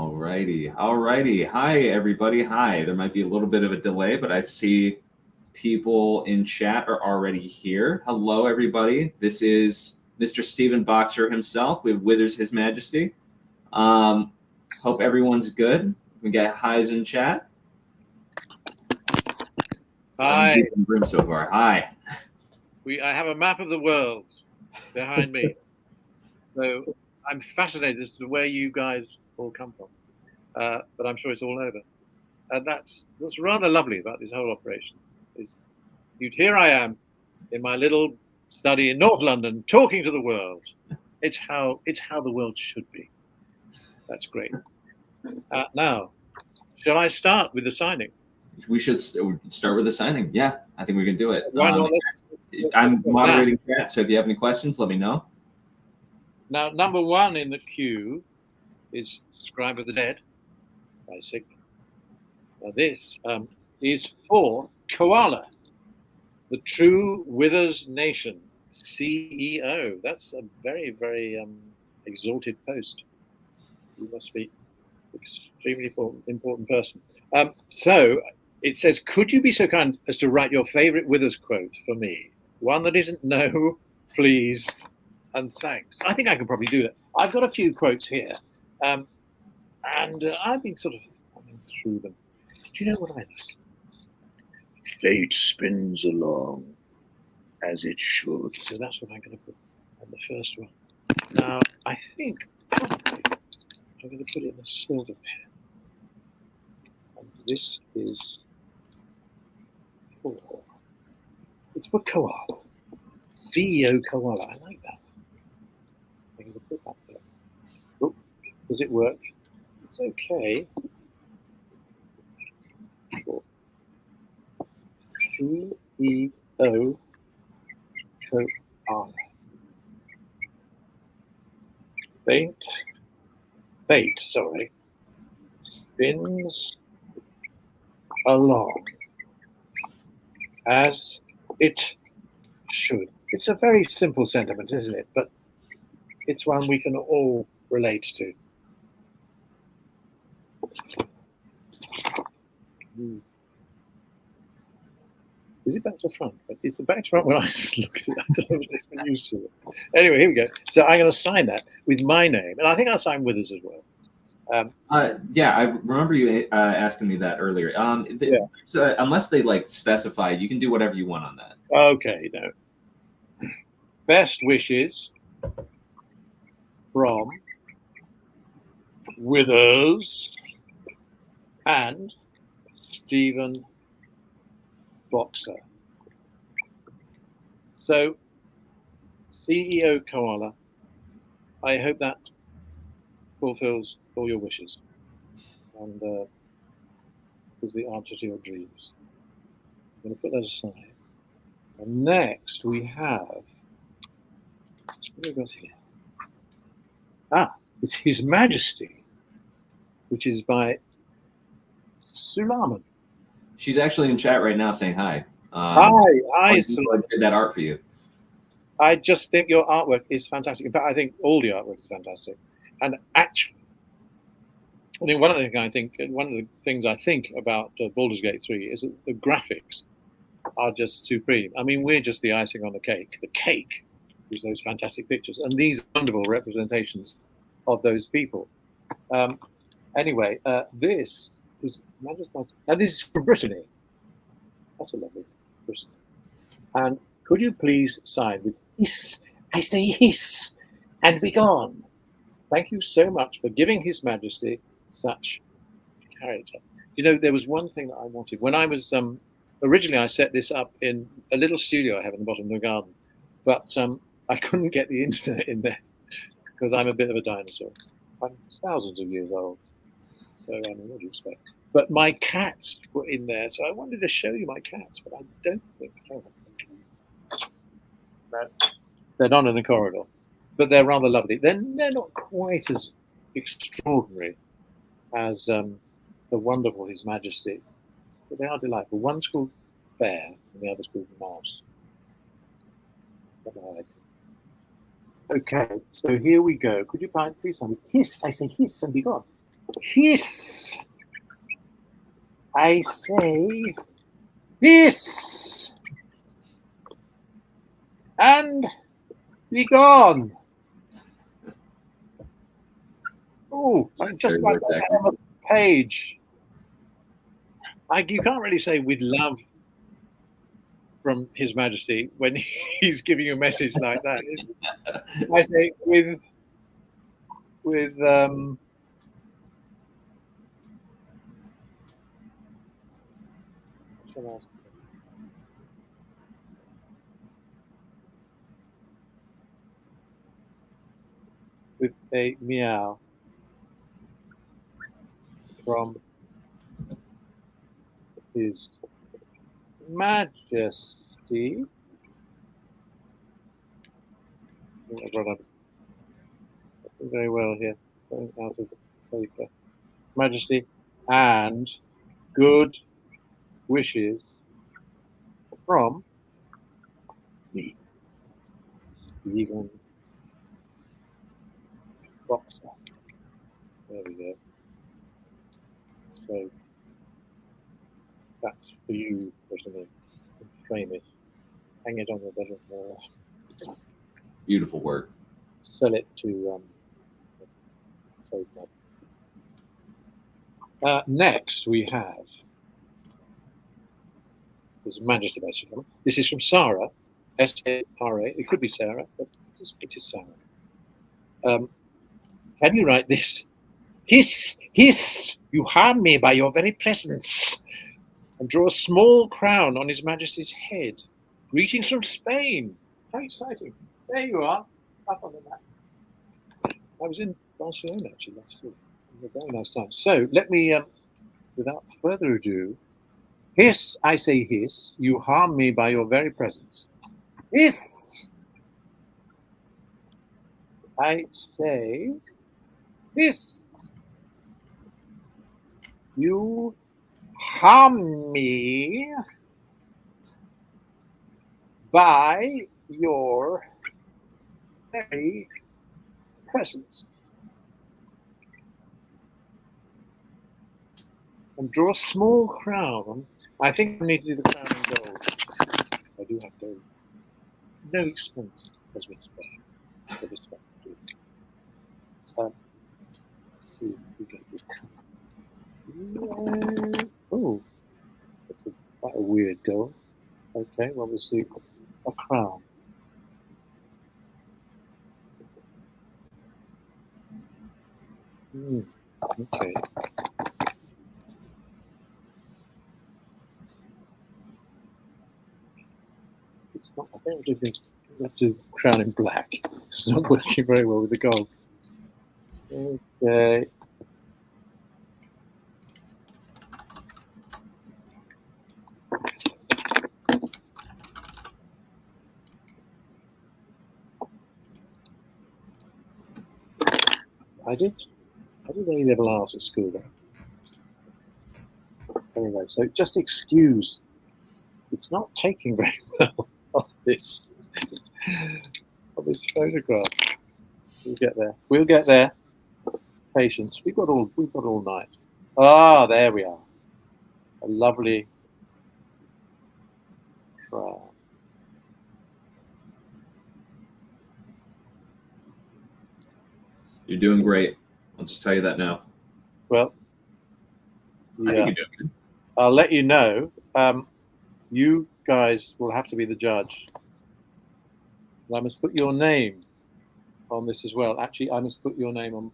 Alrighty. Hi, everybody. Hi. There might be a little bit of a delay, but I see people in chat are already here. Hello, everybody. This is Mr. Stephen Boxer himself with Withers His Majesty. Hope everyone's good. We got highs in chat. Hi. Room so far. Hi. I have a map of the world behind me. So I'm fascinated as to where you guys all come from. But I'm sure it's all over. And that's rather lovely about this whole operation. Here I am in my little study in North London talking to the world. It's how the world should be. That's great. Now, shall I start with the signing? We should start with the signing. Yeah, I think we can do it. Why not? I'm moderating chat, so if you have any questions, let me know. Now, number one in the queue is Scribe of the Dead by Sig. Now, this is for Koala, the True Withers Nation CEO. That's a very, very exalted post. You must be an extremely important person. So it says, could you be so kind as to write your favorite Withers quote for me? One that isn't no, please, and thanks. I think I can probably do that. I've got a few quotes here, and I've been sort of running through them. Do you know what I like? Fate spins along as it should. So that's what I'm going to put on the first one. Now, I think probably I'm going to put it in a silver pen. And this is it's for Koala. CEO Koala. I like that. I'm going to put that there. Oh, does it work? It's okay. CEO Koala. Fate, spins along as it should. It's a very simple sentiment, isn't it? But it's one we can all relate to. Is it back to front? It's the back to front when I look at it. I don't know if it's been used to it. Anyway, here we go. So I'm going to sign that with my name. And I think I'll sign Withers as well. Yeah, I remember you asking me that earlier. Unless they specify, you can do whatever you want on that. Okay, no. Best wishes from Withers and Stephen Boxer. So, CEO Koala, I hope that fulfills all your wishes and is the answer to your dreams. I'm going to put that aside. And next we have, what have we got here? It's His Majesty, which is by Sulaman. She's actually in chat right now saying hi. Hi, I did that art for you. I just think your artwork is fantastic. In fact, I think all the artwork is fantastic. And actually, I think one of the things I think about Baldur's Gate 3 is that the graphics are just supreme. I mean, we're just the icing on the cake. The cake is those fantastic pictures and these wonderful representations of those people. Anyway, this is this is from Brittany. That's a lovely Brittany. And could you please sign with hiss? I say hiss, and be gone. Thank you so much for giving His Majesty such character. You know, there was one thing that I wanted when I was originally. I set this up in a little studio I have in the bottom of the garden, but I couldn't get the internet in there because I'm a bit of a dinosaur. I'm thousands of years old, so what do you expect? But my cats were in there, so I wanted to show you my cats, but I don't think they're not in the corridor, but they're rather lovely. They're not quite as extraordinary as the wonderful His Majesty, but they are delightful. One's called Bear, and the other's called Mouse. Okay, so here we go. Could you please sign hiss? I say hiss and be gone. Hiss. I say hiss. And be gone. Oh, I'm just like a page. Like, you can't really say with love from His Majesty when he's giving you a message like that. I say with with a meow from His Majesty. I've run out of very well here. Going out of the paper. Majesty and good wishes from me, Stephen Boxer. There we go. So that's for you, personally. Frame it. Hang it on your bedroom. Beautiful work. Sell it to next we have His Majesty, basically. This is from Sarah, S-A-R-A. It could be Sarah, but it is Sarah. Can you write this? Hiss, hiss, you harm me by your very presence. And draw a small crown on His Majesty's head. Greetings from Spain. How exciting. There you are, up on the map. I was in Barcelona actually last week. It was a very nice time. So let me, without further ado, hiss, I say hiss, you harm me by your very presence. Hiss, I say hiss, you harm me by your very presence. And draw a small crown. I think I need to do the crown in gold. I do have gold. No expense, as we expect. For this one. Let's see if we get this. Oh, that's quite a weird gold. Okay, well, we'll see a crown. Okay. It's not, I think we have to crown in black. It's not working very well with the gold. Okay. I did A-level arts at school though. Anyway, so just excuse, it's not taking very well on this photograph. We'll get there. We'll get there. Patience. We've got all night. Ah, there we are. A lovely crown. You're doing great. I'll just tell you that now. Well, I think you're doing good. I'll let you know. You guys will have to be the judge. And I must put your name on this as well. Actually, I must put your name on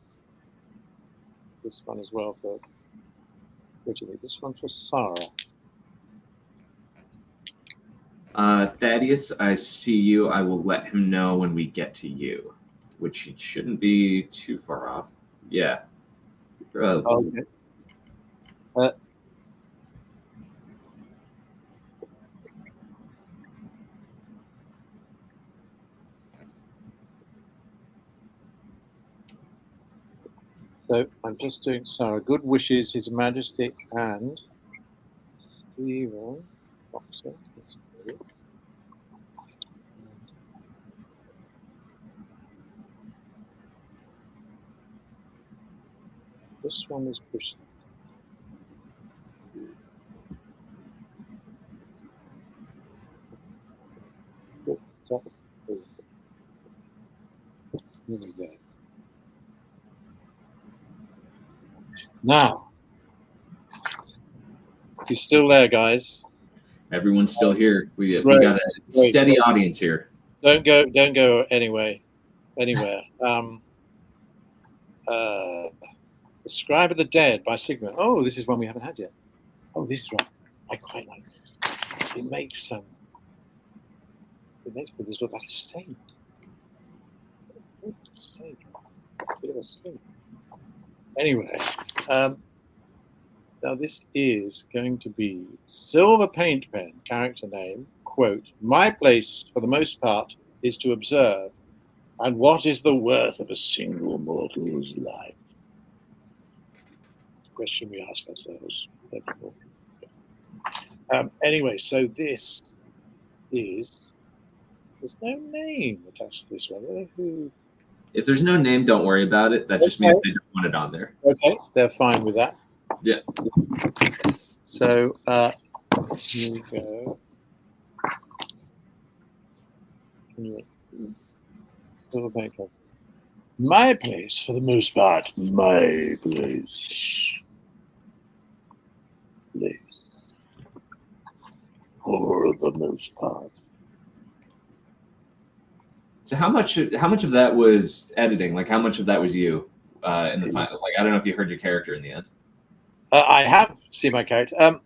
this one as well. For this one for Sarah. Thaddeus, I see you. I will let him know when we get to you, which it shouldn't be too far off. Yeah. Okay. So I'm just doing Sarah. Good wishes, His Majesty, and Stephen Boxer. This one is pushed. Here we go. Now, you're still there, guys. Everyone's still here. We got a steady audience here. Don't go anywhere. The Scribe of the Dead by Sigma. Oh, this is one we haven't had yet. Oh, this is one I quite like. It makes this look like a saint. Bit of a saint. Anyway, now this is going to be Silver Paint Pen, character name, quote, "My place, for the most part, is to observe, and what is the worth of a single mortal's life?" Question we ask ourselves. Anyway, so this is, there's no name attached to this one. If there's no name, don't worry about it. That just means they don't want it on there. Okay, they're fine with that. Yeah. So here we go. Silver Paint Pen. My place, for the most part. My place. For the most part. So how much of that was editing? Like how much of that was you in the final? Like I don't know if you heard your character in the end. I have seen my character.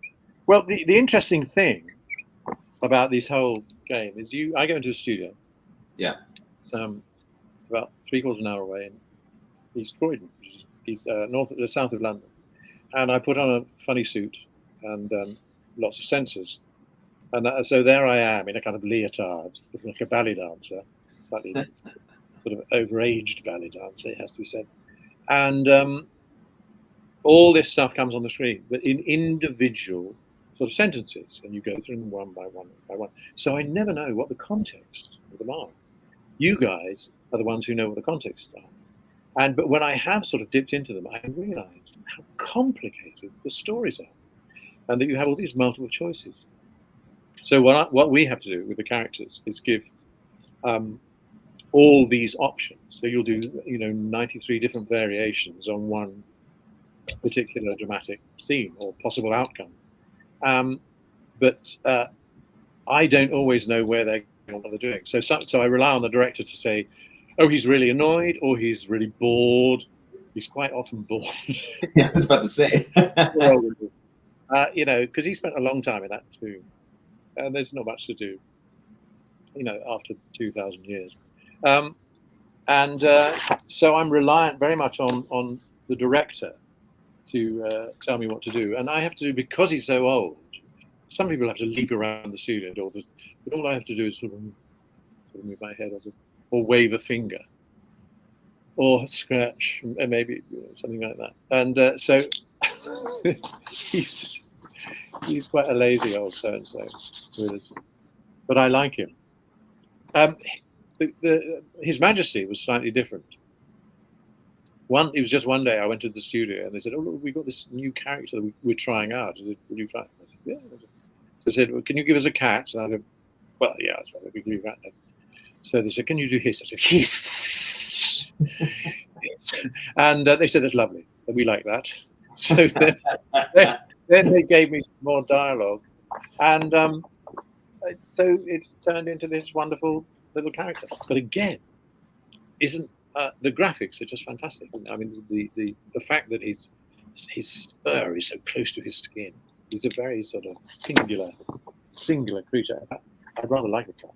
Well, the interesting thing about this whole game is I go into a studio. Yeah. It's about 3/4 an hour away in East Croydon, which is south of London, and I put on a funny suit and lots of sensors, and so there I am in a kind of leotard, looking like a ballet dancer, slightly sort of overaged ballet dancer, it has to be said, and all this stuff comes on the screen, but in individual sort of sentences, and you go through them one by one by one. So I never know what the context of them are. You guys are the ones who know what the context are. But when I have sort of dipped into them, I realized how complicated the stories are, and that you have all these multiple choices. So what we have to do with the characters is give all these options. So you'll do 93 different variations on one particular dramatic scene or possible outcome. But I don't always know where they're going, what they're doing. So I rely on the director to say, oh, he's really annoyed, or he's really bored. He's quite often bored. Yeah, I was about to say. Because he spent a long time in that too. And there's not much to do, after 2,000 years. So I'm reliant very much on the director to tell me what to do. And I have to do, because he's so old, some people have to leap around the studio door, but all I have to do is sort of move my head or wave a finger or scratch, and maybe something like that. And so he's quite a lazy old so-and-so, but I like him. His Majesty was slightly different. It was just one day I went to the studio and they said, "Oh, look, we got this new character that we're trying out. Is it, will you try it?" I said, "Yeah." So they said, "Well, can you give us a cat?" And I said, "Well, yeah, that's right. We can do that then." So they said, "Can you do hiss?" I said, "Hiss." And they said, "That's lovely. We like that." So then they gave me some more dialogue, and so it's turned into this wonderful little character. But again, the graphics are just fantastic. I mean, the fact that his fur is so close to his skin. He's a very sort of singular creature. I'd rather like a cat.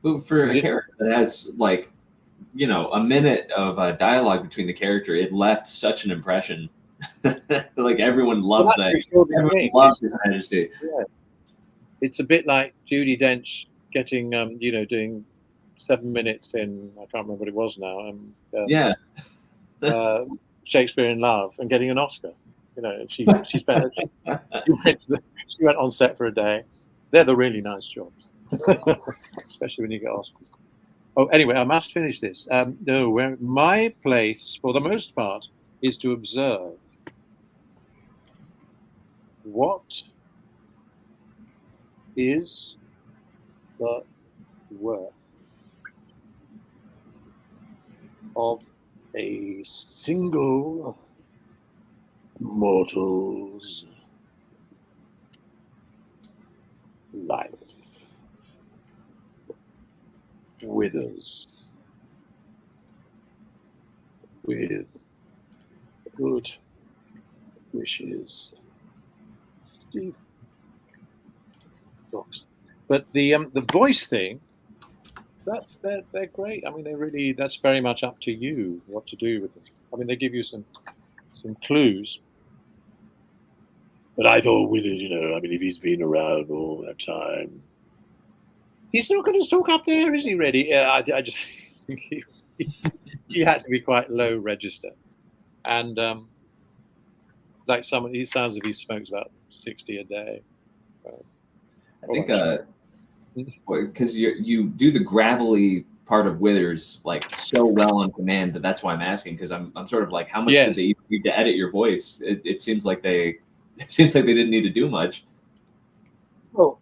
Well, for a character that has a minute of dialogue between the character, it left such an impression. Like everyone loved that. Everyone loved His Majesty. Yeah. It's a bit like Judi Dench getting, doing 7 minutes in, I can't remember what it was now. Shakespeare in Love, and getting an Oscar. She went on set for a day. They're the really nice jobs, especially when you get Oscars. Oh, anyway, I must finish this. My place, for the most part, is to observe, What is the worth of a single mortal's life? Withers with good wishes, Steve Fox. But the voice thing, they're great. I mean, they really, that's very much up to you what to do with them. I mean, they give you some clues. But I thought Withers, I mean, if he's been around all that time, he's not going to talk up there, is he? Really? Yeah, I just think he had to be quite low register, and like someone, he sounds as if he smokes about 60 a day. I think because you do the gravelly part of Withers like so well on command that's why I'm asking, because I'm sort of like, how much did they need to edit your voice? It seems like they didn't need to do much. Well,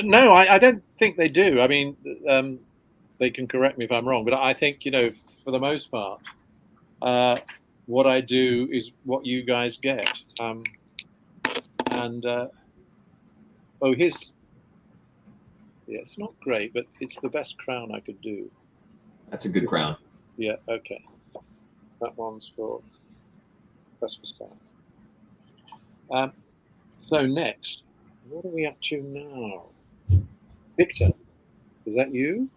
no, I don't think they do. I mean, they can correct me if I'm wrong, but I think for the most part, what I do is what you guys get. It's not great, but it's the best crown I could do. That's a good crown. Yeah, okay. That one's that's for Stan. So next, what are we up to now? Victor, is that you?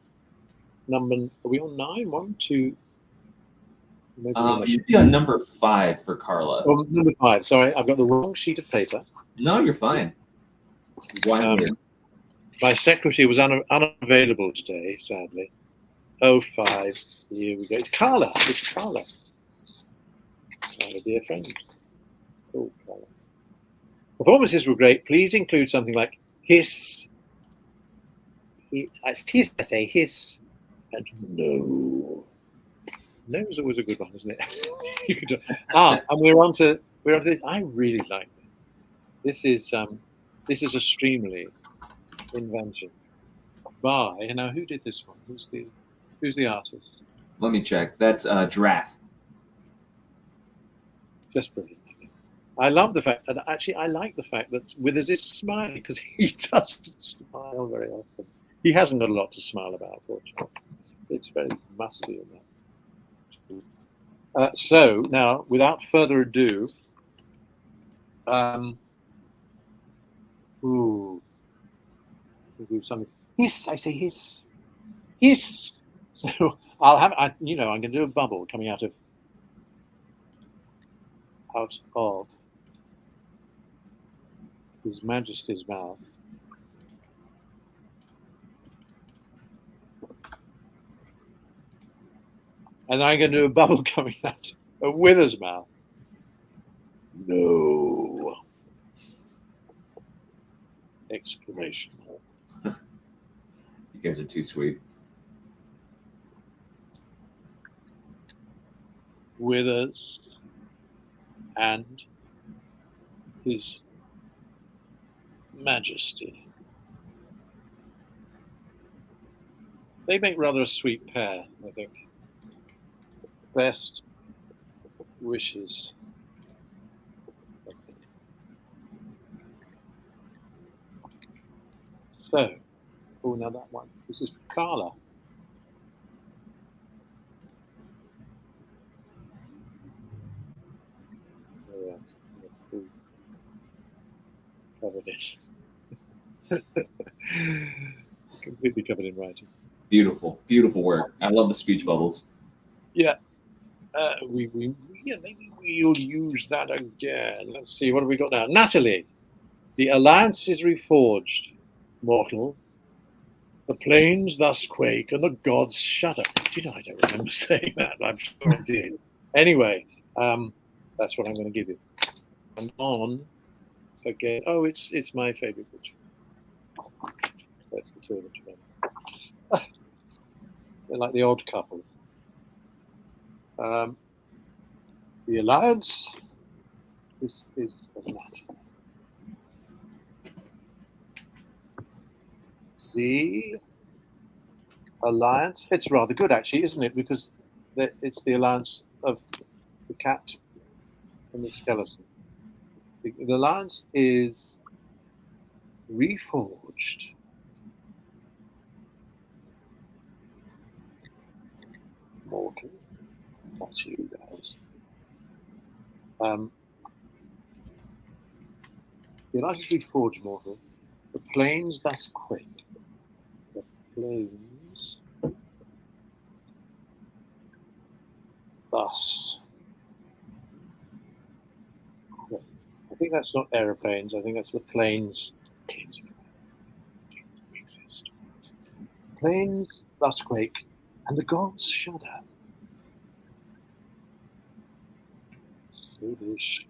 Are we on 9? 1, 2. It should be on number 5 for Carla. Oh, number 5. Sorry, I've got the wrong sheet of paper. No, you're fine. My secretary was unavailable today, sadly. 05. Here we go. It's Carla. Carla, dear friend. Oh, Carla. Performances were great. Please include something like hiss. It's hiss, I say hiss. And no. No is always a good one, isn't it? You could do, and we're on to this. I really like this. This is a Streamily invention by, now who did this one? Who's the artist? Let me check. That's Drath. Just brilliant. I love the fact, and actually I like the fact that Withers is smiling, because he doesn't smile very often. He hasn't got a lot to smile about, fortunately. It's very musty in that. So now, without further ado, we'll do something. Hiss, I say hiss. Hiss. So I'm going to do a bubble coming out of His Majesty's mouth. And I'm going to do a bubble coming out of Withers' mouth. No. Exclamation. You guys are too sweet. Withers and His Majesty. They make rather a sweet pair, I think. Best wishes. So, now that one. This is for Carla. Covered it. Completely covered in writing. Beautiful, beautiful work. I love the speech bubbles. Yeah. Maybe we'll use that again. Let's see, what have we got now? Natalie, the alliance is reforged. Mortal, the plains thus quake and the gods shudder. Do you know, I don't remember saying that. I'm sure I did. Anyway, that's what I'm going to give you. And on again. Oh, it's my favorite picture. That's the two of them together. They're like the odd couple. The alliance This is a matter. The alliance. It's rather good, actually, isn't it? Because it's the alliance of the cat and the skeleton. The alliance is reforged. Mortal. That's you guys. The alliance is reforged, mortal. The plains thus quake. The plains thus quake. I think that's not aeroplanes. I think that's the plains. Plains exist. Plains thus quake, and the gods shudder. So they shudder.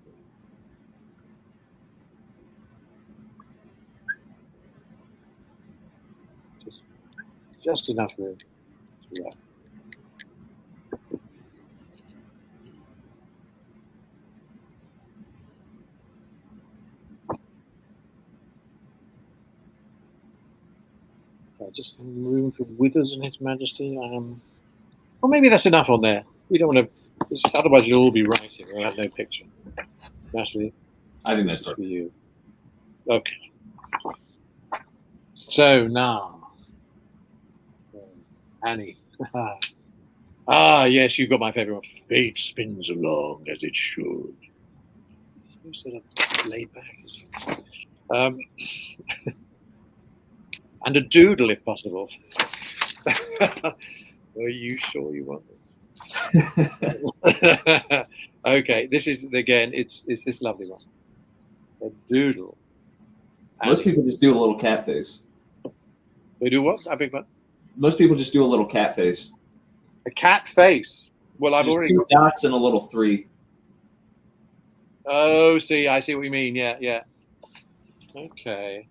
Just enough room to wrap. Just some room for withers and His Majesty. Or maybe that's enough on there. We don't want to, otherwise you'll all be writing. We'll have no picture. Natalie, I think that's this is for perfect. you. Okay. So now, Annie. Yes, you've got my favorite one. Fate spins along as it should. So sort of laid back. And a doodle, if possible. Are you sure you want this? Okay, this is again. It's this lovely one. A doodle. Most people just do a little cat face. They do what? I beg pardon? Most people just do a little cat face. A cat face. Well, So I've just already. 2 dots and a little 3. Oh, see, I see what you mean. Yeah, yeah. Okay.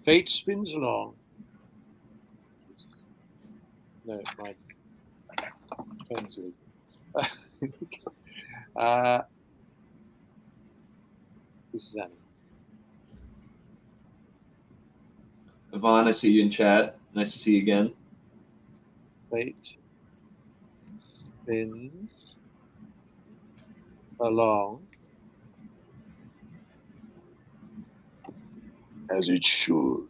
Fate spins along. No, it's my pencil. This is Annie. Yvonne, I see you in chat. Nice to see you again. Fate spins along as it should.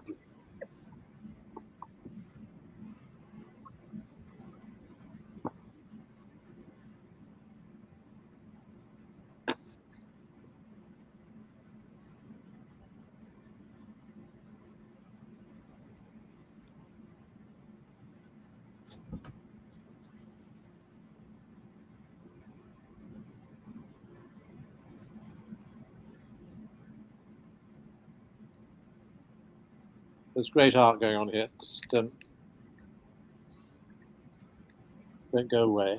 There's great art going on here. Just don't go away.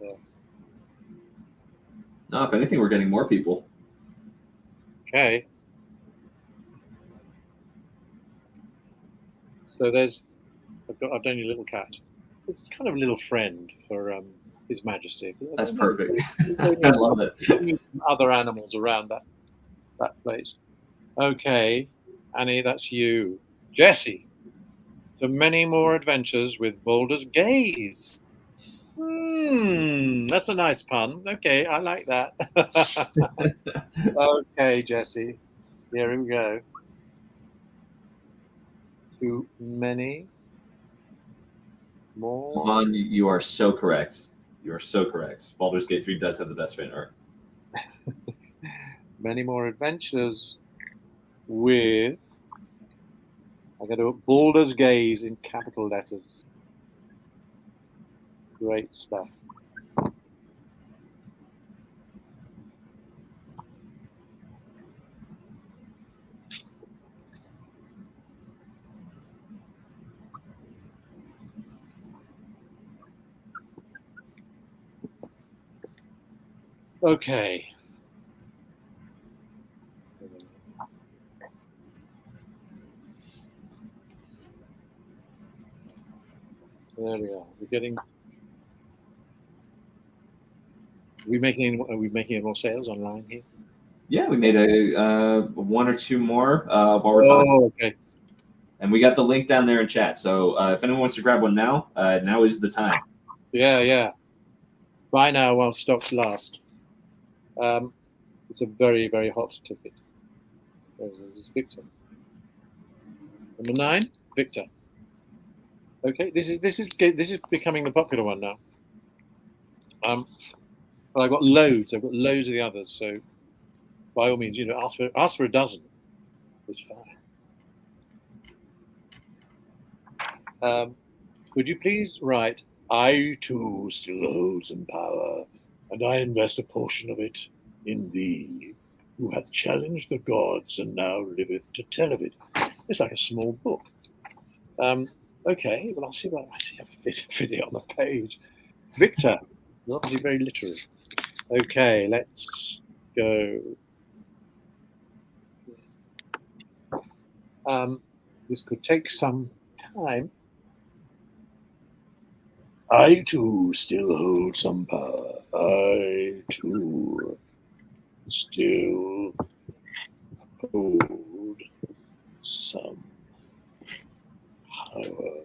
Yeah. No, if anything, we're getting more people. Okay. So I've done your little cat. It's kind of a little friend for His Majesty. That's perfect. I love it. Need some other animals around that place. Okay, Annie, that's you. Jesse, to many more adventures with Baldur's Gaze. That's a nice pun. Okay, I like that. Okay, Jesse, here we go. Too many more. Yvonne, you are so correct. You are so correct. Baldur's Gate 3 does have the best fan art. Many more adventures with. I got to Baldur's Gaze in capital letters. Great stuff. Okay. There we are. We're getting Are we making any more sales online here? Yeah, we made a one or two more while we're talking. Oh, okay. And we got the link down there in chat. So if anyone wants to grab one now, now is the time. Yeah. Buy now while stocks last. It's a very, very hot ticket. This is Victor. Number 9, Victor. Okay, this is becoming the popular one now. But I've got loads. I've got loads of the others. So by all means, ask for a dozen. It's fine. Would you please write, I too still hold some power, and I invest a portion of it in thee, who hath challenged the gods and now liveth to tell of it. It's like a small book. Okay, well, I see a video on the page. Victor, you're obviously very literary. Okay, let's go. This could take some time. I too still hold some power. I too still hold some power.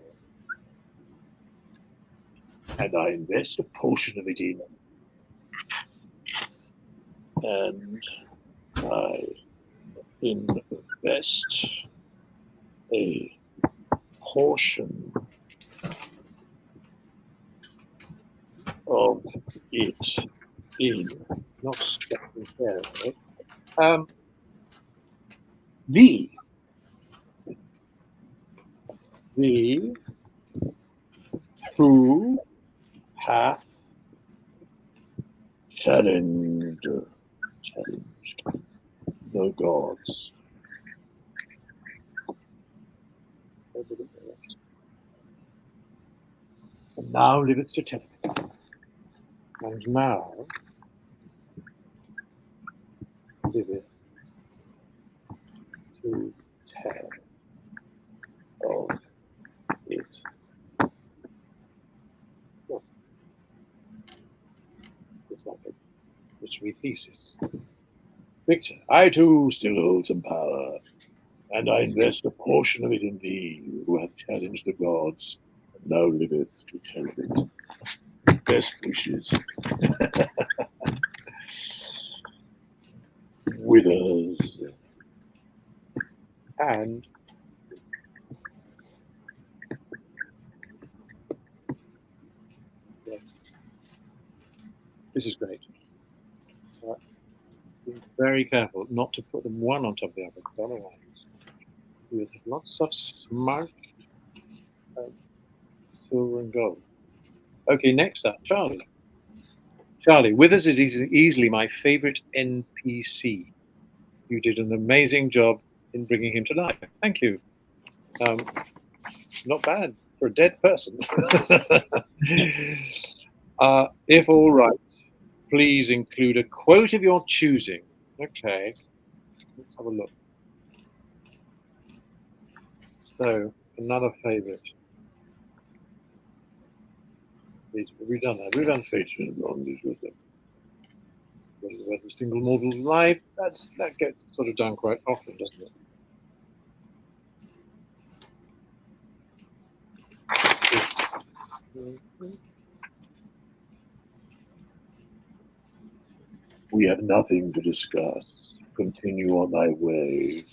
And I invest a portion of it in. And I invest a portion of it in, not second care, right? Thee who hath challenged the gods. And now liveth to tell it. And now liveth to tell of it. Well, it's like a literary thesis. Victor, I too still hold some power, and I invest a portion of it in thee, who hath challenged the gods, and now liveth to tell of it. Best wishes. Withers. And yeah. This is great. Be very careful not to put them one on top of the other, because otherwise with lots of smart silver and gold. Okay, next up, Charlie. Charlie, Withers is easily my favorite NPC. You did an amazing job in bringing him to life. Thank you. Not bad for a dead person. If all right, please include a quote of your choosing. Okay, let's have a look. So, another favorite. We've done that. We've done fates in long with them. Whether a single mortal's life, that gets sort of done quite often, doesn't it? We have nothing to discuss. Continue on thy way,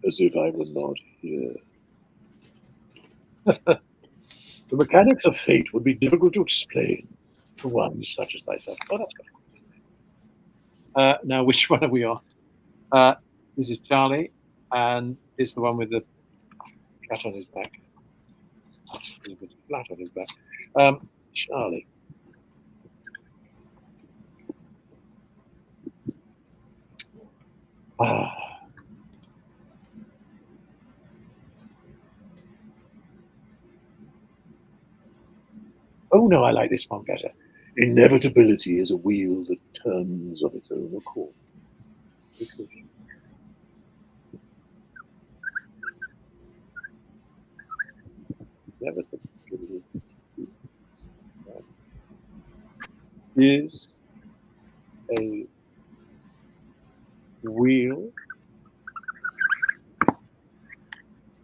as if I were not here. The mechanics of fate would be difficult to explain to one such as thyself. Oh, that's good. Now, which one are we on? This is Charlie, and it's the one with the cat on his back. A bit flat on his back. Charlie. Oh no, I like this one better. Inevitability is a wheel that turns of its own accord. Inevitability is a wheel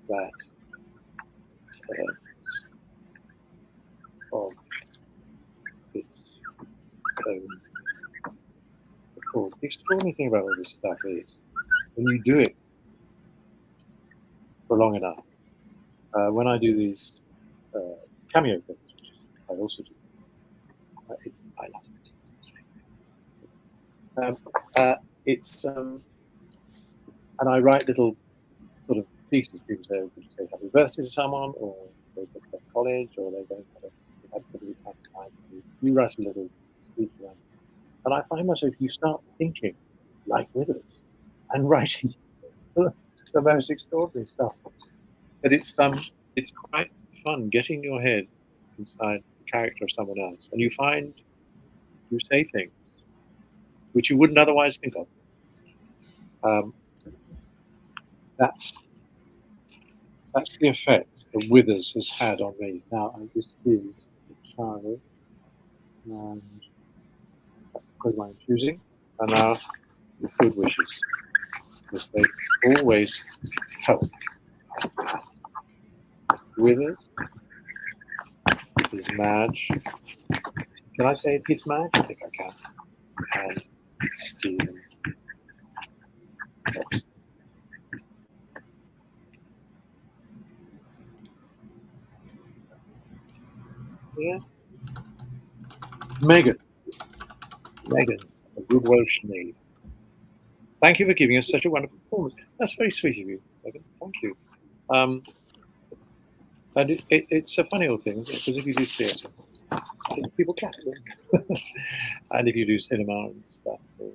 that turns of its own accord. The extraordinary thing about all this stuff is when you do it for long enough, when I do these cameo things, which I also do, I love it. And I write little sort of pieces. People say, "Would you say happy birthday to someone?" Or they just go to college, or they don't have a really fun time. You write a little speech around, and I find myself, you start thinking like Withers and writing the most extraordinary stuff. But it's quite fun getting your head inside the character of someone else, and you find you say things which you wouldn't otherwise think of. That's the effect that Withers has had on me. Now, this is a child, and that's because I'm choosing, and now the good wishes, because they always help. Withers is Madge. Can I say it's Madge? I think I can. And Stephen. Yeah. Megan, a good Welsh name. Thank you for giving us such a wonderful performance. That's very sweet of you, Megan. Thank you. And it's a funny old thing, because if you do theatre, people clap them. And if you do cinema and stuff, or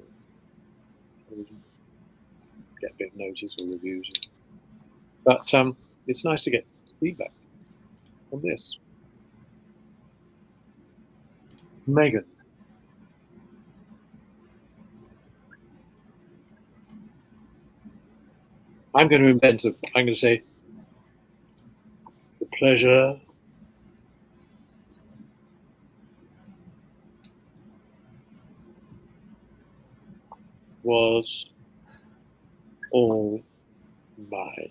get a bit of notice or reviews. But it's nice to get feedback on this. Megan. I'm going to invent I'm going to say, the pleasure was all mine.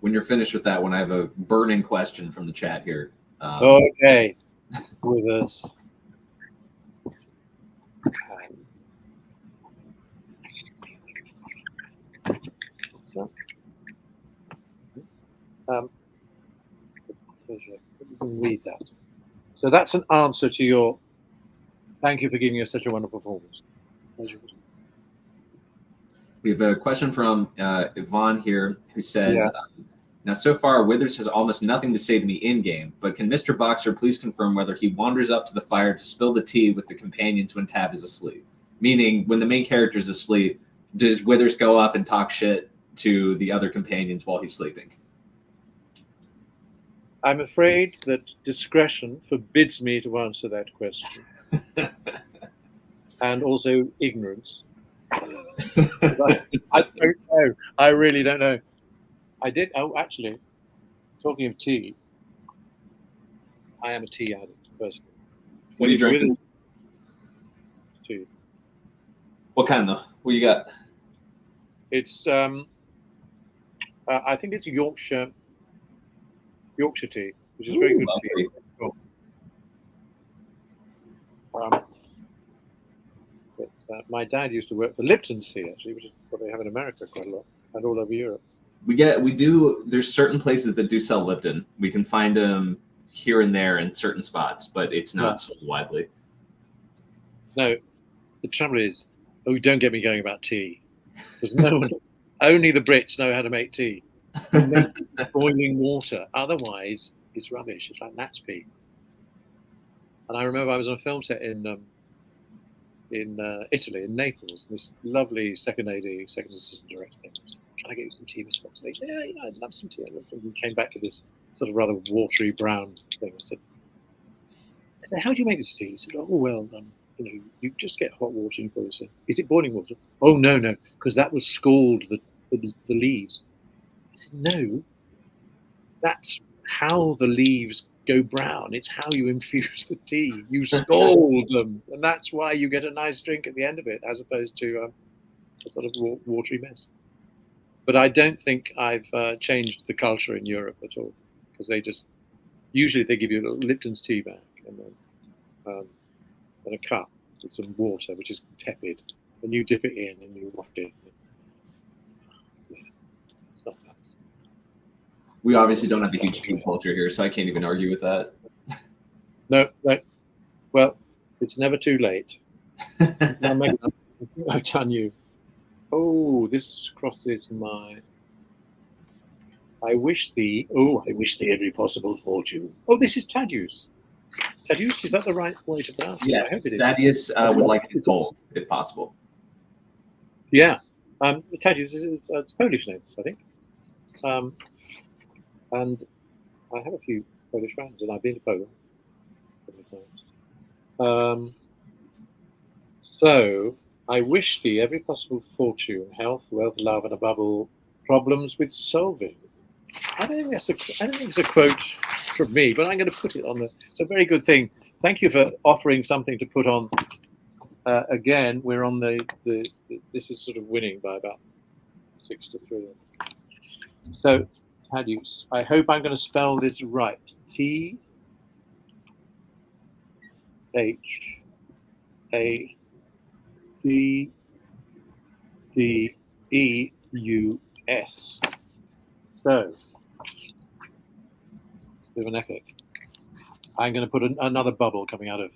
When you're finished with that one, I have a burning question from the chat here. Okay, with us. Pleasure. You can read that. So that's an answer to your. Thank you for giving us such a wonderful performance. We have a question from Yvonne here, who says, Yeah. Now, so far, Withers has almost nothing to say to me in-game, but can Mr. Boxer please confirm whether he wanders up to the fire to spill the tea with the companions when Tav is asleep? Meaning, when the main character is asleep, does Withers go up and talk shit to the other companions while he's sleeping? I'm afraid that discretion forbids me to answer that question. And also ignorance. I don't know. I really don't know. I did. Oh, actually, talking of tea, I am a tea addict, personally. What are you drinking? Tea. What kind, though? What you got? It's I think it's Yorkshire tea, which is very good tea. But my dad used to work for Lipton's tea, actually, which is what they have in America quite a lot, and all over Europe. There's certain places that do sell Lipton. We can find them here and there in certain spots, but it's not sold widely. No, the trouble is, don't get me going about tea, because no one, only the Brits know how to make tea. You make boiling water, otherwise it's rubbish. It's like gnat's pee. And I remember I was on a film set in Italy, in Naples. This lovely second assistant director came to me. Can I get you some tea, Miss Fox? And he said, yeah, I'd love some tea. And we came back to this sort of rather watery brown thing. I said, how do you make this tea? He said, oh, well, you just get hot water and you put it in. Is it boiling water? Oh, no, because that will scald the leaves. I said, no, that's how the leaves go brown. It's how you infuse the tea. You scald them, and that's why you get a nice drink at the end of it, as opposed to a sort of watery mess. But I don't think I've changed the culture in Europe at all, because usually they give you a little Lipton's tea bag and then and a cup with some water, which is tepid, and you dip it in and you waft it. Yeah, it's not nice. We obviously don't have a huge tea culture here, so I can't even argue with that. No. Well, it's never too late. Now, Megan, I think I've done you. Oh, this crosses my. I wish thee every possible fortune. Oh, this is Thaddeus. Thaddeus, is that the right way to pronounce it? Yes, I hope it is. Thaddeus would like it cold, if possible. Yeah, Thaddeus is it's Polish names, I think. And I have a few Polish friends, and I've been to Poland a couple of times. So I wish thee every possible fortune, health, wealth, love, and above all, problems with solving. I don't think it's a quote from me, but I'm going to put it on the. It's a very good thing. Thank you for offering something to put on. Again, we're on the. This is sort of winning by about 6-3. So, Thaddeus, I hope I'm going to spell this right. THADDEUS. So, bit of an epic. I'm going to put another bubble coming out of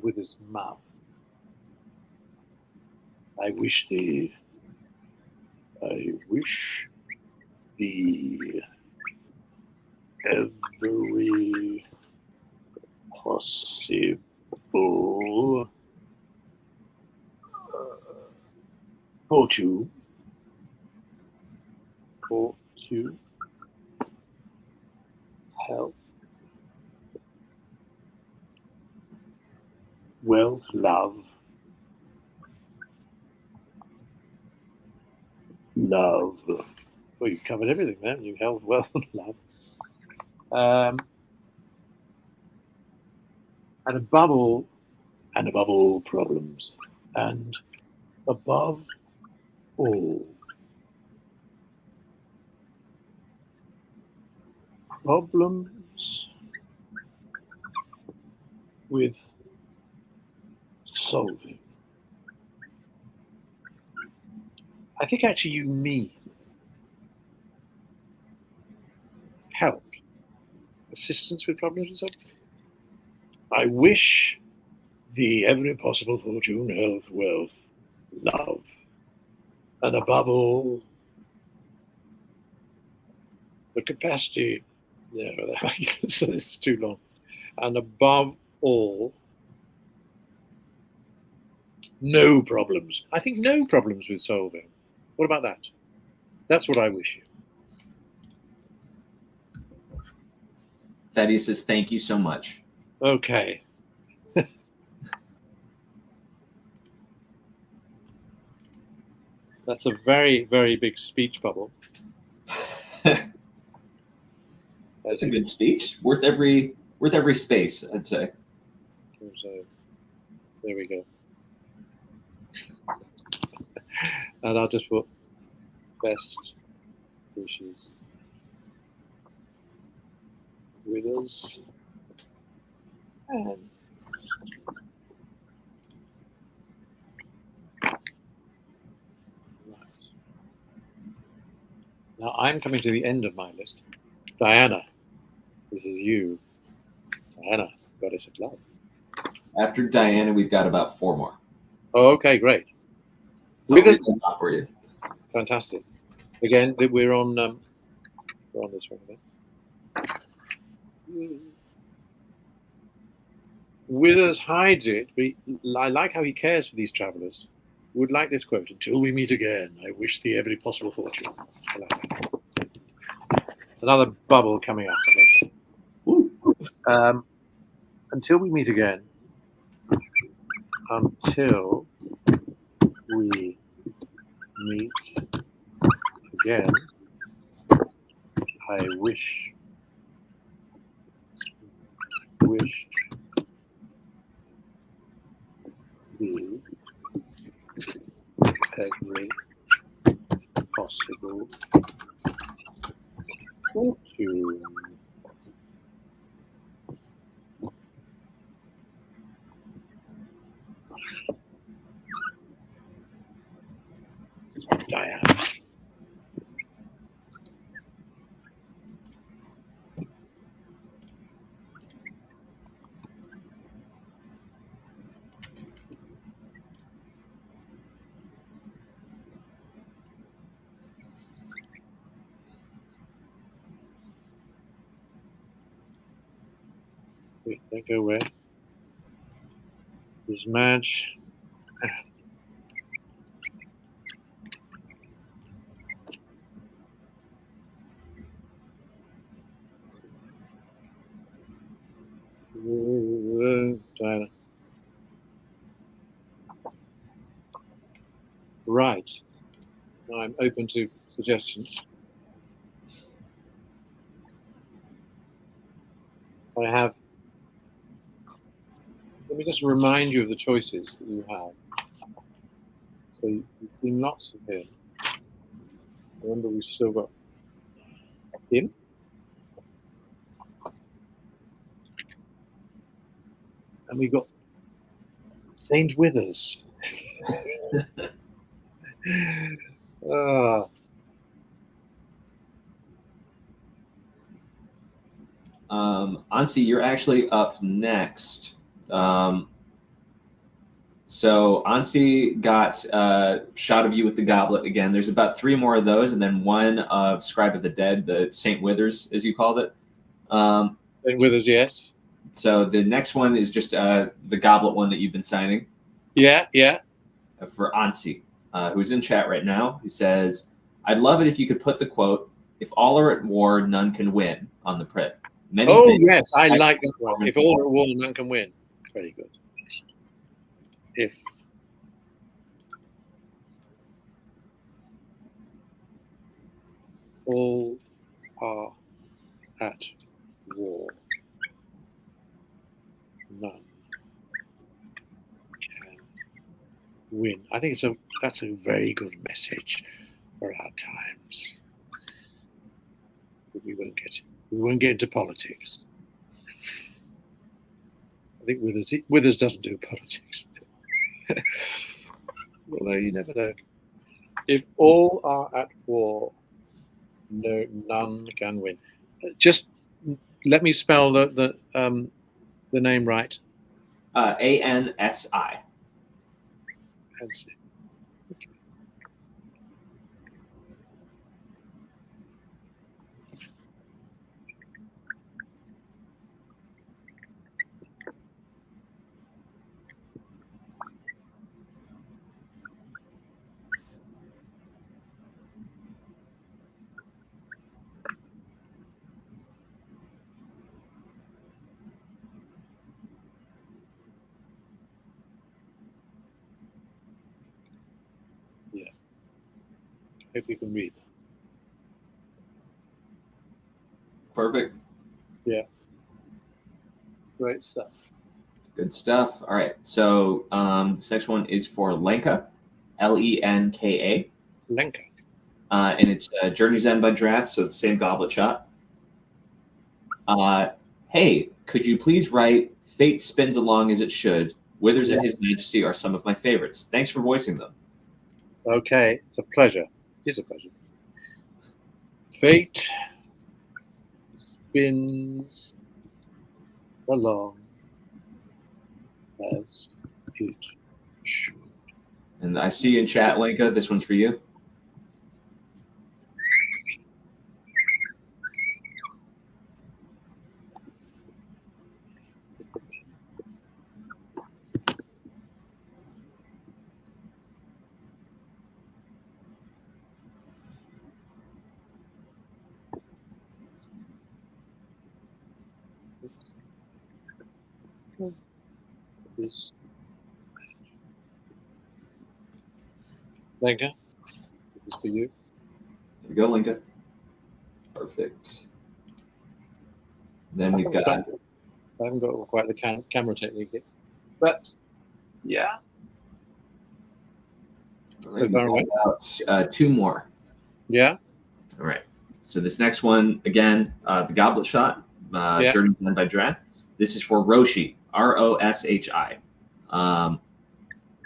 with his mouth. I wish the every possible fortune, health, wealth, love. Well, you've covered everything there. You health, wealth, and love. And above all problems, and above all problems with solving. I think actually you mean help, assistance with problems and solving. I wish thee every possible fortune, health, wealth, love, and above all, the capacity. Yeah, so it's too long. And above all, no problems. I think no problems with solving. What about that? That's what I wish you. Thaddeus says, thank you so much. Okay. That's a very, very big speech bubble. That's a good speech. Worth every space, I'd say. So, there we go. And I'll just put best wishes with us. And now I'm coming to the end of my list. Diana, this is you. Diana, goddess of love. After Diana, we've got about 4 more. Oh, okay, great. So I'll read them out for you. Fantastic. Again, we're on this one again. Withers hides it, but I like how he cares for these travellers. Would like this quote: "Until we meet again, I wish thee every possible fortune." I like that. Another bubble coming up, I think. Until we meet again. Until we meet again, I wish the every possible fortune. Diane. Wait, don't go away. Is Madge. Diana. Right. I'm open to suggestions. I have. Let me just remind you of the choices that you have. So you've seen lots of him. Remember, we've still got him. And we've got Saint Withers. Ansi, you're actually up next. So Ansi got a shot of you with the goblet again. There's about 3 more of those, and then one of Scribe of the Dead, the Saint Withers, as you called it. Saint Withers, yes. So the next one is just the goblet one that you've been signing. Yeah. For Ansi, who's in chat right now, who says, "I'd love it if you could put the quote, 'If all are at war, none can win,' on the print." Yes, I like that one. If all are at war, none can win. Very good. If all are at war, none can win. I think that's a very good message for our times. But we won't get into politics. I think Withers doesn't do politics. Although you never know. If all are at war, no, none can win. Just let me spell the name right. ANSI. Okay. Yeah. Hope you can read. Perfect. Yeah. Great stuff. Good stuff. All right. So this next one is for Lenka, Lenka. Lenka. And it's Journey's End by Draft, so the same goblet shot. Hey, could you please write Fate Spins Along as It Should? Withers and His Majesty are some of my favorites. Thanks for voicing them. Okay, it's a pleasure. It is a pleasure. Fate spins along as it should. And I see in chat, Lenka, this one's for you. This Lenka, this is for you. There you go, Lenka. Perfect. Then we've got. I haven't got quite the camera technique yet, but yeah. All right, we've got about 2 more. Yeah. All right. So this next one, again, the Goblet Shot, Journey done by Drath. This is for Roshi, Roshi.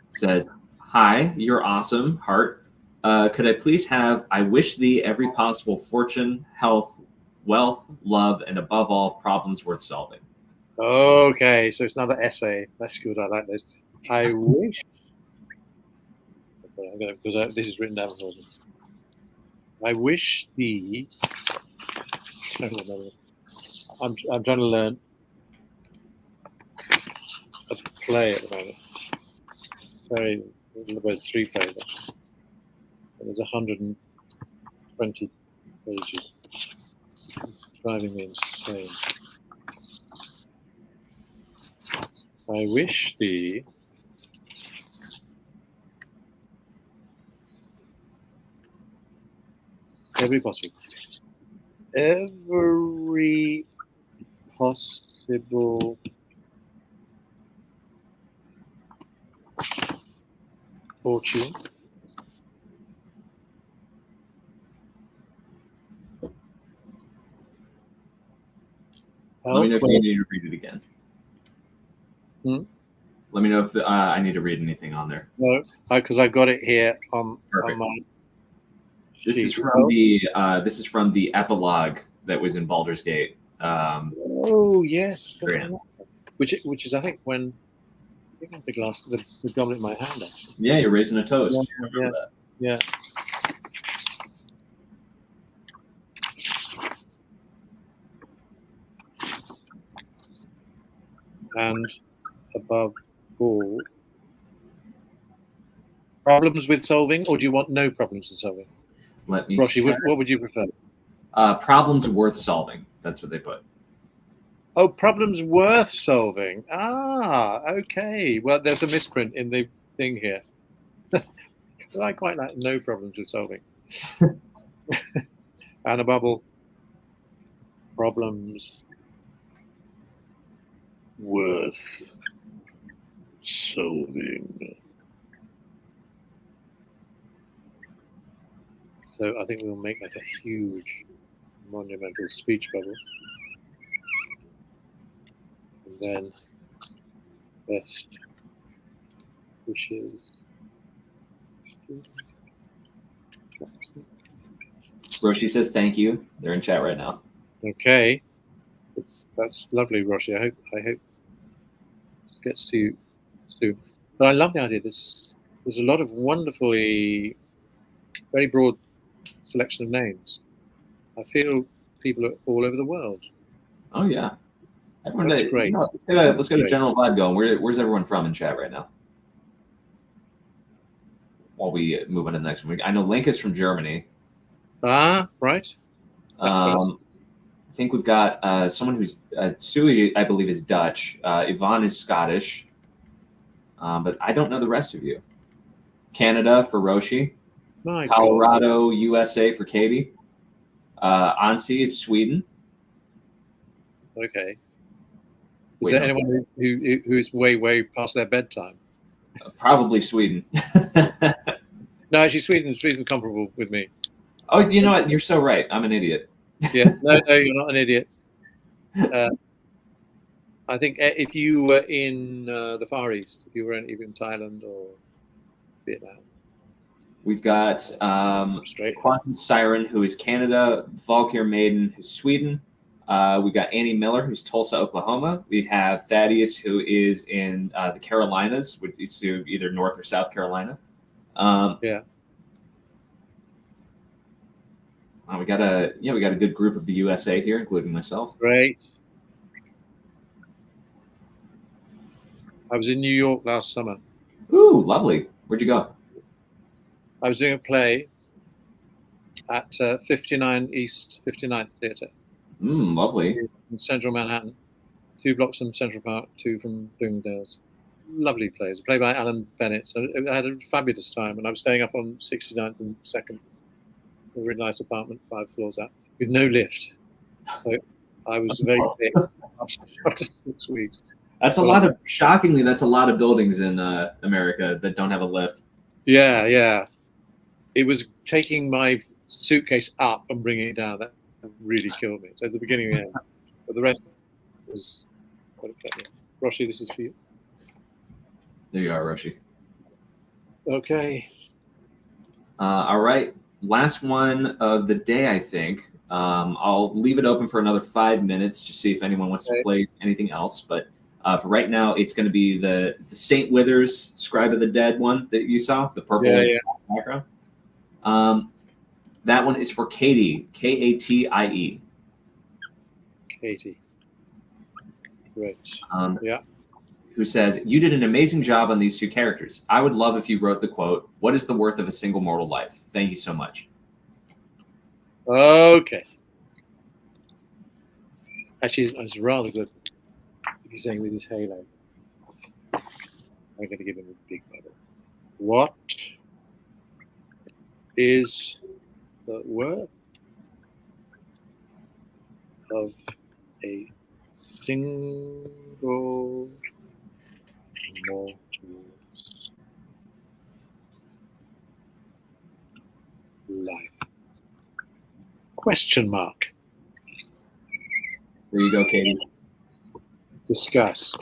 Says, "Hi, you're awesome, heart. Could I please have, I wish thee every possible fortune, health, wealth, love, and above all, problems worth solving." Okay, so it's another essay. That's good. I like this. I wish. Okay, because this is written down for me. I wish thee. I'm trying to learn how to play at the moment. Sorry, there's 3 players. There's 120 pages. It's driving me insane. I wish thee every possible fortune, let me know if you need to read it again. Let me know if I need to read anything on there. No, because I got it here on my. This is from the epilogue that was in Baldur's Gate. Oh yes, which is I think when I have the goblet in my hand. Actually. Yeah, you're raising a toast. Yeah. And above all, problems with solving, or do you want no problems with solving? Let me. Roshi, what would you prefer? Problems worth solving. That's what they put. Oh, problems worth solving. Ah, okay. Well, there's a misprint in the thing here. I quite like no problems with solving. And above all, problems worth solving. So I think we'll make that a huge monumental speech bubble. And then best wishes. Roshi says thank you. They're in chat right now. Okay. That's lovely, Roshi. I hope this gets to you soon. But I love the idea. There's a lot of wonderfully very broad selection of names. I feel people are all over the world. Oh yeah. Everyone, that's great. You know, let's get a general vibe going. Where's everyone from in chat right now? While we move on to the next one, I know Link is from Germany. Ah, right. I think we've got someone who's Sui, I believe, is Dutch. Yvonne is Scottish, but I don't know the rest of you. Canada for Roshi. My Colorado, God. USA for Katie. Ansi is Sweden. Okay. Is there anyone who is way past their bedtime? Probably Sweden. No, actually, Sweden's comparable with me. Oh, you know what? You're so right. I'm an idiot. Yeah. No, you're not an idiot. I think if you were in the Far East, if you were in Thailand or Vietnam. We've got Quantum Siren, who is Canada, Valkyr Maiden, who's Sweden. We've got Annie Miller, who's Tulsa, Oklahoma. We have Thaddeus, who is in the Carolinas, which is either North or South Carolina. Yeah. We got a good group of the USA here, including myself. Great. I was in New York last summer. Ooh, lovely. Where'd you go? I was doing a play at 59 East 59th Theatre. Lovely. In central Manhattan. 2 blocks from Central Park, 2 from Bloomingdale's. Lovely plays. A play by Alan Bennett. So I had a fabulous time, and I was staying up on 69th and 2nd. A really nice apartment, 5 floors up. with no lift. So I was very sick after 6 weeks. That's a lot of, shockingly, that's a lot of buildings in America that don't have a lift. Yeah. It was taking my suitcase up and bringing it down. That really killed me. So at the beginning and the end. But the rest was quite okay. Roshi, this is for you. There you are, Roshi. Okay. All right. Last one of the day, I think. I'll leave it open for another 5 minutes to see if anyone wants to play anything else. But for right now, it's going to be the Saint Withers Scribe of the Dead one that you saw, the purple background. That one is for Katie, Katie. Katie. Great. Who says, "You did an amazing job on these two characters. I would love if you wrote the quote, 'What is the worth of a single mortal life?' Thank you so much." Okay. Actually, it's rather good if you're saying with his halo. I'm going to give him a big medal. What is the worth of a single mortal's life? Question mark. There you go, Katie. Discuss.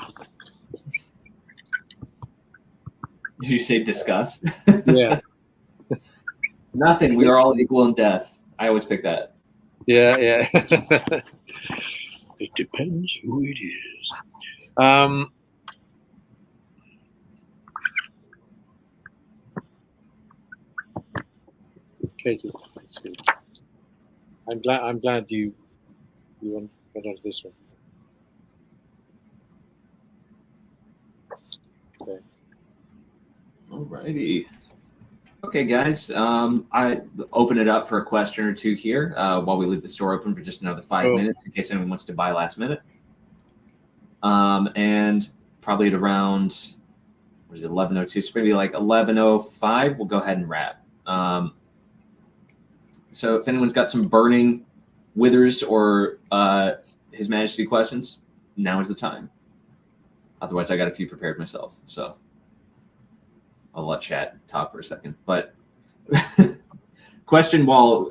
Did you say discuss? Yeah. Nothing. We are all equal in death. I always pick that. Yeah. It depends who it is. Katie, that's good. I'm glad you went on to this one. Okay. Alrighty. Okay, guys. I open it up for a question or two here while we leave the store open for just another 5 minutes in case anyone wants to buy last minute. And probably at around 11:02, so maybe like 11:05, we'll go ahead and wrap. So if anyone's got some burning Withers or His Majesty questions, now is the time. Otherwise, I got a few prepared myself, so I'll let chat talk for a second. But question while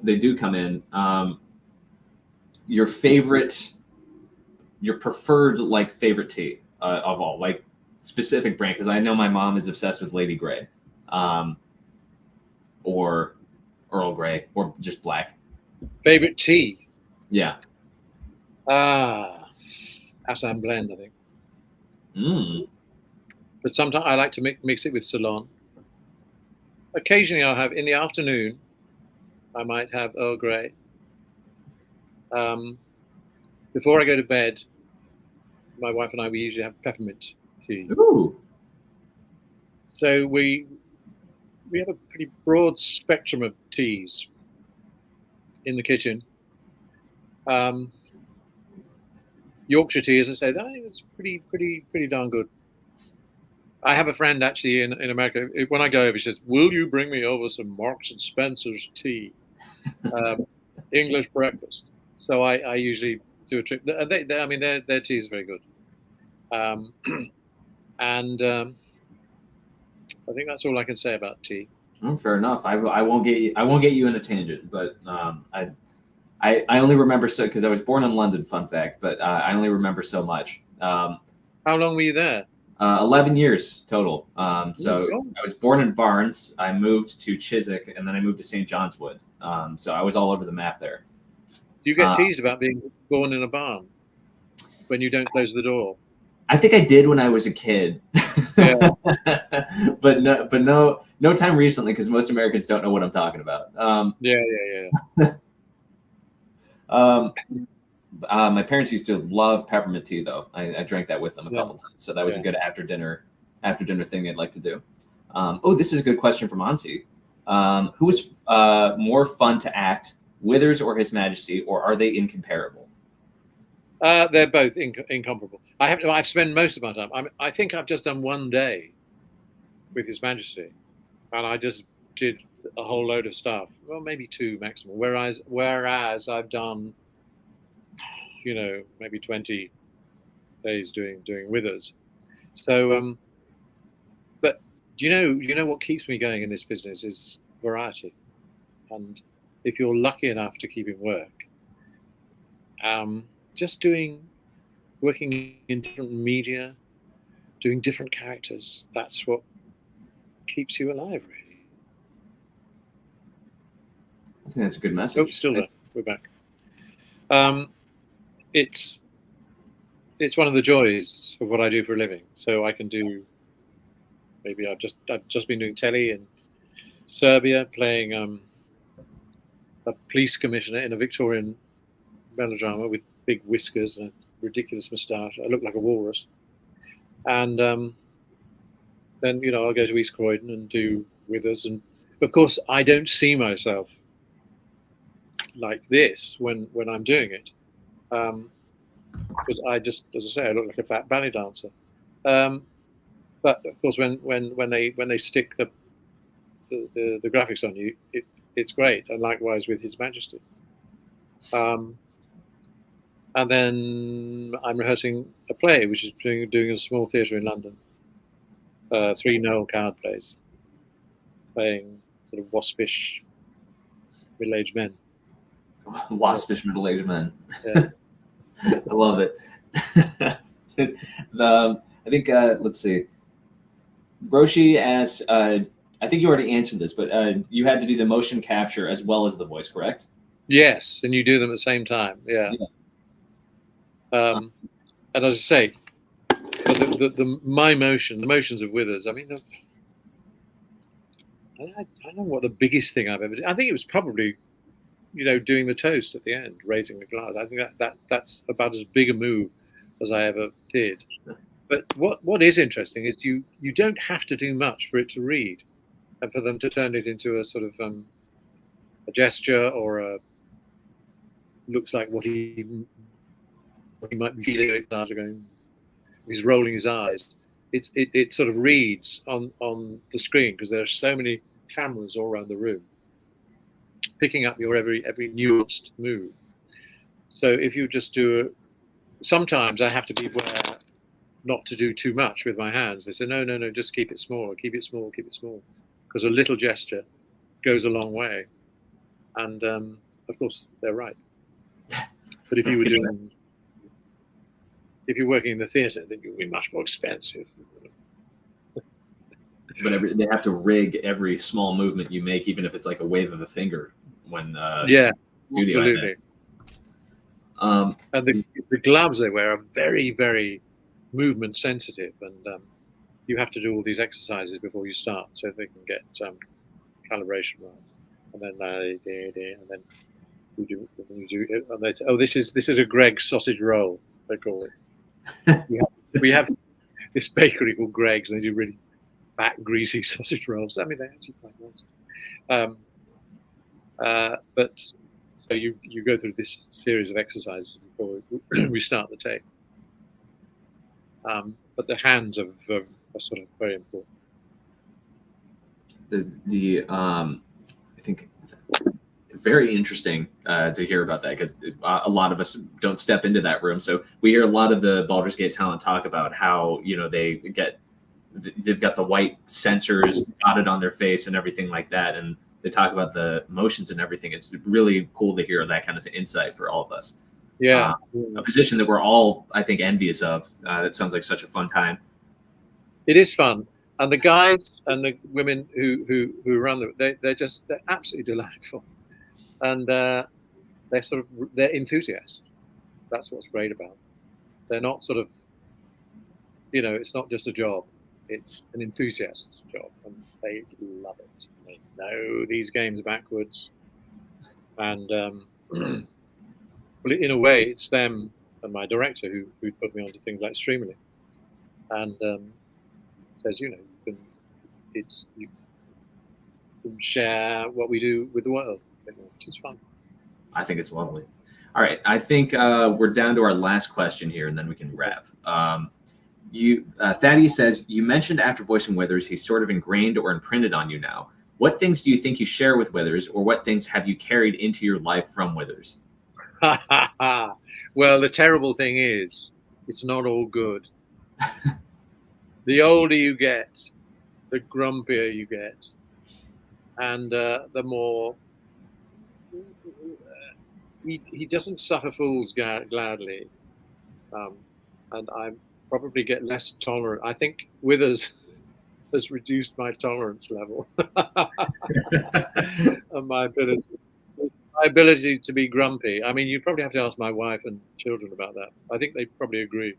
they do come in, your preferred like favorite tea of all, like specific brand, because I know my mom is obsessed with Lady Grey, or Earl Grey, or just black. Favorite tea? Yeah. Assam blend, I think. Mm. But sometimes I like to mix it with Ceylon. Occasionally I'll have, in the afternoon, I might have Earl Grey. Before I go to bed, my wife and I, we usually have peppermint tea. Ooh. So we have a pretty broad spectrum of teas in the kitchen. Yorkshire tea, as I said, I think it's pretty darn good. I have a friend actually in America. When I go over, he says, "Will you bring me over some Marks and Spencer's tea, English breakfast?" So I usually do a trip. I mean, their tea is very good. And I think that's all I can say about tea. Oh, fair enough. I won't get you in a tangent, but I only remember so because I was born in London. Fun fact, but I only remember so much. How long were you there? 11 years total. So I was born in Barnes. I moved to Chiswick, and then I moved to St. John's Wood. So I was all over the map there. Do you get teased about being born in a barn when you don't close the door? I think I did when I was a kid, Yeah. but no time recently because most Americans don't know what I'm talking about. Yeah. My parents used to love peppermint tea, though. I drank that with them a couple times, so that was a good after dinner thing they'd like to do. This is a good question from Ansi. Who was more fun to act, Withers or His Majesty, or are they incomparable? They're both incomparable. I've spent most of my time. I think I've just done one day with His Majesty, and I just did a whole load of stuff. Well, maybe 2 maximum. Whereas I've done, maybe 20 days doing withers. So, but you know what keeps me going in this business is variety. And if you're lucky enough to keep in work, just working in different media, doing different characters, that's what keeps you alive, really. I think that's a good message. Oh, still there. We're back. It's one of the joys of what I do for a living. So I can do. Maybe I've just been doing telly in Serbia, playing a police commissioner in a Victorian melodrama with big whiskers and a ridiculous moustache. I look like a walrus. And then I'll go to East Croydon and do withers, and of course I don't see myself like this when I'm doing it, because I just, as I say, I look like a fat ballet dancer. But of course, when they stick the graphics on you, it's great. And likewise with His Majesty. And then I'm rehearsing a play, which is doing a small theatre in London. 3 Noel Coward plays, playing sort of waspish middle-aged men. Waspish middle-aged men. Yeah. I love it. I think, let's see. Roshi asks, I think you already answered this, but you had to do the motion capture as well as the voice, correct? Yes, and you do them at the same time. Yeah. And as I say, the motions of withers. I mean, I don't know what the biggest thing I've ever done. I think it was probably, doing the toast at the end, raising the glass. I think that's about as big a move as I ever did. But what is interesting is you don't have to do much for it to read, and for them to turn it into a sort of a gesture or looks like what he might be feeling if stars are going. He's rolling his eyes. It sort of reads on the screen because there are so many cameras all around the room, picking up your every nuanced move. So if you just do sometimes I have to be aware not to do too much with my hands. They say no, just keep it small, because a little gesture goes a long way. And of course they're right. But if you were doing if you're working in the theatre, then it would be much more expensive. But they have to rig every small movement you make, even if it's like a wave of a finger. When yeah, studio absolutely. And the gloves they wear are very, very movement sensitive, and you have to do all these exercises before you start, so they can get calibration right. And then you do, and they say, oh, this is a Greg's sausage roll, they call it. we have this bakery called Greg's, and they do really fat, greasy sausage rolls. I mean, they're actually quite nice. But so you go through this series of exercises before we start the tape. But the hands are sort of very important. I think very interesting to hear about that, because a lot of us don't step into that room. So we hear a lot of the Baldur's Gate talent talk about how they've got the white sensors dotted on their face and everything like that, and they talk about the motions and everything. It's really cool to hear that kind of insight for all of us. Yeah, a position that we're all, I think, envious of. That sounds like such a fun time. It is fun, and the guys and the women who run them, they're absolutely delightful, and they're enthusiasts. That's what's great about them. They're not sort of, it's not just a job. It's an enthusiast's job, and they love it. They know these games backwards, and well, in a way, it's them and my director who put me onto things like Streamily, and says, you can share what we do with the world, which is fun. I think it's lovely. All right, I think we're down to our last question here, and then we can wrap. Thaddeus says, you mentioned after voicing Withers, he's sort of ingrained or imprinted on you now. What things do you think you share with Withers, or what things have you carried into your life from Withers? Well, the terrible thing is, it's not all good. The older you get, the grumpier you get, and the more he doesn't suffer fools gladly, and I probably get less tolerant. I think Withers has reduced my tolerance level and my ability to be grumpy. I mean, you probably have to ask my wife and children about that. I think they probably agree.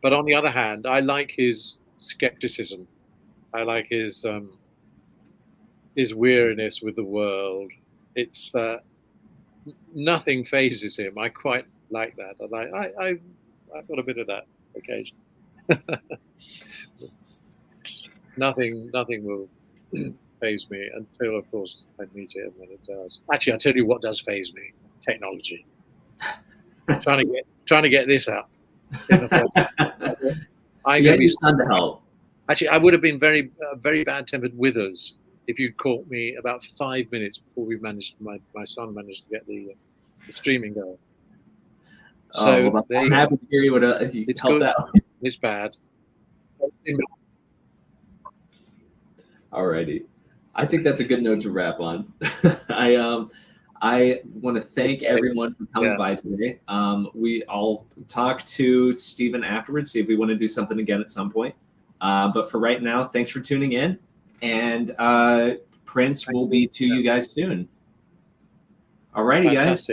But on the other hand, I like his skepticism. I like his weariness with the world. It's nothing phases him. I quite like that. I've got a bit of that occasion. Nothing will faze me until, of course, I meet it, and then it does. Actually, I'll tell you what does faze me: technology. trying to get this up. I'm going to be stunned to help. Actually, I would have been very bad-tempered with us if you'd caught me about 5 minutes before my son managed to get the streaming going. So well, I'm happy to hear you would have helped out. It's bad. Alrighty, I think that's a good note to wrap on. I want to thank everyone for coming by today. I'll talk to Stephen afterwards, see if we want to do something again at some point. But for right now, thanks for tuning in, and Prince will be to you guys soon. Alrighty, guys.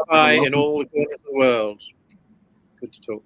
Bye in all the corners of the world. Good to talk.